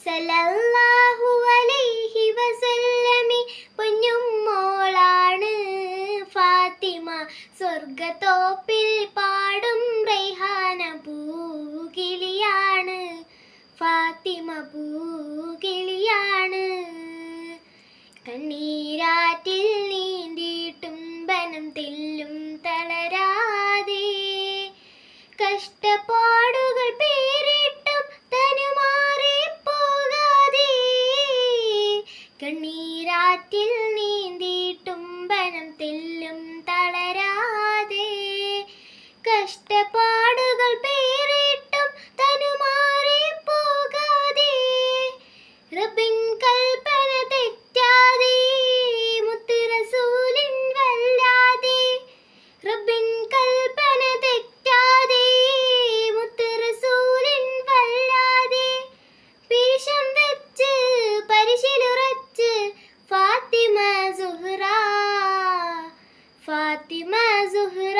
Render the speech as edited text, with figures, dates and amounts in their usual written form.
സല്ലല്ലാഹു അലൈഹി വസല്ലമി പൊന്നും മോളാണ് ഫാത്തിമ. സ്വർഗത്തോപ്പിൽ പാടും റൈഹാന പൂകിളിയാണ് ഫാത്തിമ, പൂകിളിയാണ്. കണ്ണീരാറ്റിൽ നീന്തിയിട്ടും ബനം തെല്ലും തളരാതെ, കഷ്ടപ്പാടുകൾ പേരിട്ടും തനുമാറിപ്പോകാതെ. കണ്ണീരാറ്റിൽ നീന്തിയിട്ടും ബനം തെല്ലും തളരാതെ, കഷ്ടപ്പാടുകൾ പേരിട്ടും തനുമാറിപ്പോകാതെ. റബ്ബിൻ കൽപ്പന തെറ്റാതെ, മുത്ത് റസൂലിൻ വല്ലാതെ. റബ്ബിൻ കൽപ്പന തെറ്റാതെ, മുത്ത് റസൂലിൻ വല്ലാതെ. പീശം വെച്ച് പരിശിലുറച്ച് ഫാത്തിമ സുഹ്റ, ഫാത്തിമ സുഹ്റ.